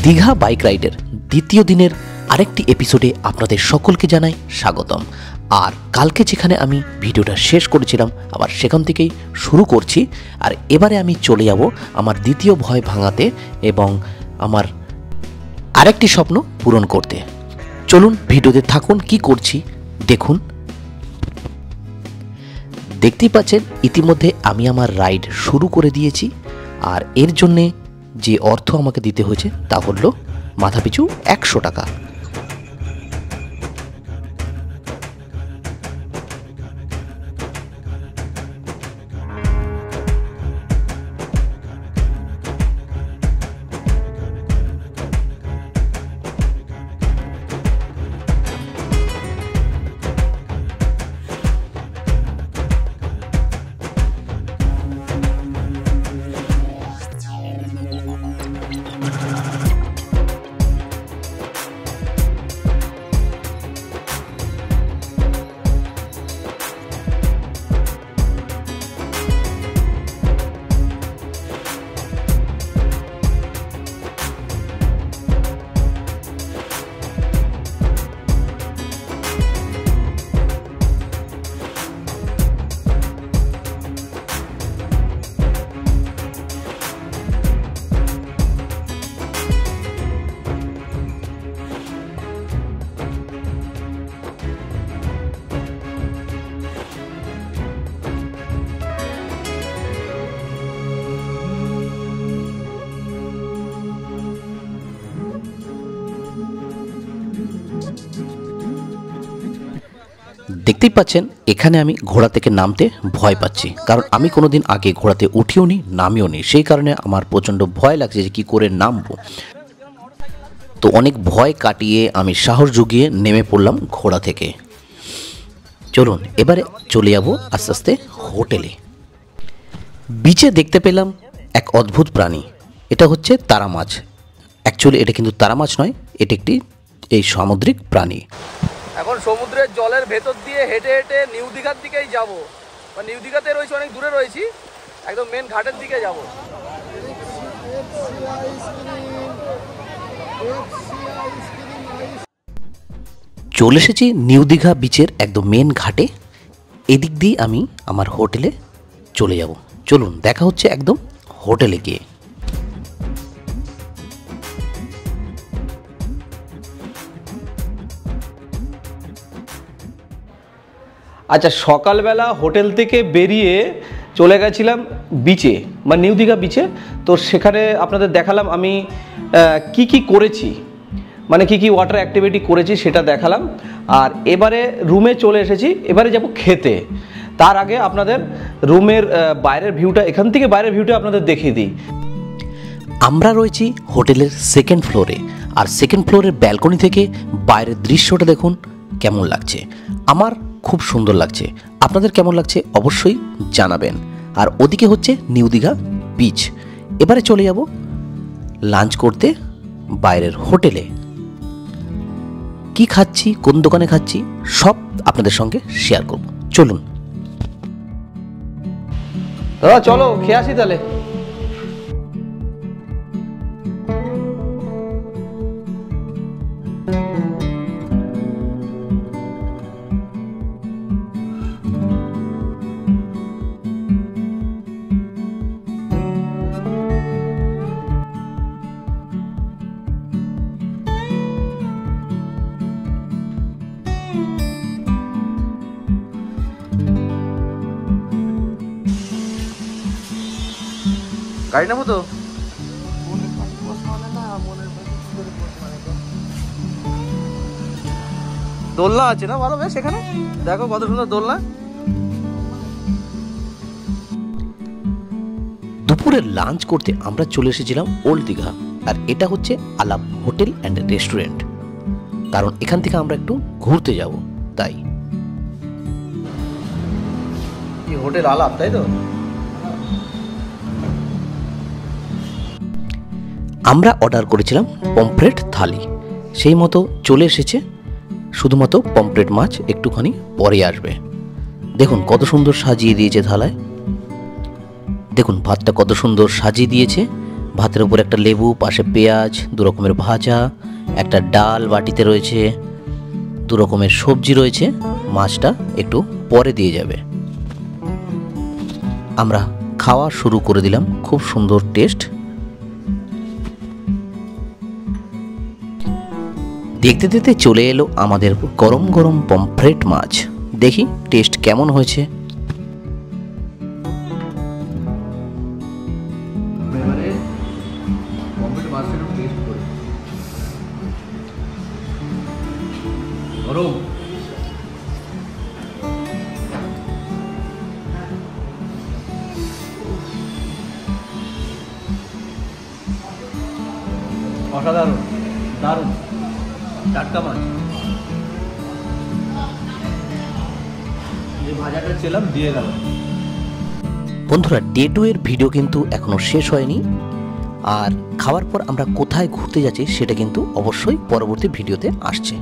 Digha bike রাইডের দ্বিতীয় দিনের আরেকটি এপিসোডে আপনাদের সকলকে জানাই স্বাগতম। আর কালকে যেখানে আমি ভিডিওটা শেষ করেছিলাম আবার সেখান থেকেই শুরু করছি। আর এবারে আমি চলে যাব আমার দ্বিতীয় ভয় ভাঙাতে এবং আমার আরেকটি স্বপ্ন পূরণ করতে। চলুন ভিডিওতে থাকুন, কি করছি দেখুন। দেখতেই পাচ্ছেন ইতিমধ্যে আমি আমার রাইড শুরু করে দিয়েছি। আর এর জন্যে যে অর্থ আমাকে দিতে হয়েছে তা হলো মাথাপিছু 100 টাকা। দেখতেই পাচ্ছেন এখানে আমি ঘোড়া থেকে নামতে ভয় পাচ্ছি, কারণ আমি কোনোদিন আগে ঘোড়াতে উঠিও নি নামিও নি, সেই কারণে আমার প্রচণ্ড ভয় লাগছে যে কী করে নামবো। তো অনেক ভয় কাটিয়ে আমি সাহস জুগিয়ে নেমে পড়লাম ঘোড়া থেকে। চলুন এবারে চলে যাব আস্তে আস্তে হোটেলে। বিচে দেখতে পেলাম এক অদ্ভুত প্রাণী, এটা হচ্ছে তারা মাছ। অ্যাকচুয়ালি এটা কিন্তু তারা মাছ নয়, এটা একটি এই সামুদ্রিক প্রাণী। এখন সমুদ্রের জলের ভেতর দিয়ে হেঁটে হেঁটে নিউ দীঘার দিকেই যাব। নিউ দীঘাতে রয়েছি, অনেক দূরে রয়েছি, একদম মেন ঘাটের দিকে যাব। চলে এসেছি নিউ দীঘা বিচের একদম মেন ঘাটে। এদিক দিয়ে আমি আমার হোটেলে চলে যাব। চলুন দেখা হচ্ছে একদম হোটেলে গিয়ে। আচ্ছা, সকালবেলা হোটেল থেকে বেরিয়ে চলে গেছিলাম বিচে, মানে নিউ দীঘা বিচে। তো সেখানে আপনাদের দেখালাম আমি কি কি করেছি, মানে কি কি ওয়াটার অ্যাক্টিভিটি করেছি সেটা দেখালাম। আর এবারে রুমে চলে এসেছি, এবারে যাব খেতে। তার আগে আপনাদের রুমের বাইরের ভিউটা, এখান থেকে বাইরের ভিউটা আপনাদের দেখিয়ে দিই। আমরা রয়েছি হোটেলের সেকেন্ড ফ্লোরে, আর সেকেন্ড ফ্লোরের ব্যালকনি থেকে বাইরের দৃশ্যটা দেখুন কেমন লাগছে। আমার খুব সুন্দর লাগছে, আপনাদের কেমন লাগছে অবশ্যই জানাবেন। আর ওদিকে হচ্ছে নিউ দীঘা বিচ। এবারে চলে যাব লাঞ্চ করতে বাইরের হোটেলে। কি খাচ্ছি, কোন দোকানে খাচ্ছি, সব আপনাদের সঙ্গে শেয়ার করব। চলুন দাদা, চলো খেয়ে আসি তাহলে। গাড়ি নেবো তো? দোলনা আছে না ভালো, বেশ এখানে দেখো কত সুন্দর দোলনা। দুপুরে লাঞ্চ করতে আমরা চলে এসেছিলাম ওল্ড দীঘা। আর এটা হচ্ছে আলাপ হোটেল অ্যান্ড রেস্টুরেন্ট, কারণ এখান থেকে আমরা একটু ঘুরতে যাব তাই। হোটেল আলাপ, তাই তো? আমরা অর্ডার করেছিলাম পমফ্রেট থালি, সেই মতো চলে এসেছে। শুধুমাত্র পমফ্রেট মাছ একটুখানি পরে আসবে। দেখুন কত সুন্দর সাজিয়ে দিয়েছে থালায়। দেখুন ভাতটা কত সুন্দর সাজিয়ে দিয়েছে, ভাতের উপর একটা লেবু, পাশে পেঁয়াজ, 2 রকমের ভাজা, একটা ডাল বাটিতে রয়েছে, 2 রকমের সবজি রয়েছে। মাছটা একটু পরে দিয়ে যাবে। আমরা খাওয়া শুরু করে দিলাম। খুব সুন্দর টেস্ট। দেখতে দেখতে চলে এলো আমাদের গরম গরম পমফ্রেট মাছ। দেখি টেস্ট কেমন হয়েছে। এবারে পমফ্রেট মাছের টেস্ট করে গরম। অসাধারণ, দারুণ, টাটকা মাছ। যে ভাজাটা ছিলাম দিয়ে গেল। বন্ধুরা, ডে 2 এর ভিডিও কিন্তু এখনো শেষ হয়নি। আর খাওয়ার পর আমরা কোথায় ঘুরতে যাচ্ছি সেটা কিন্তু অবশ্যই পরবর্তী ভিডিওতে আসছে।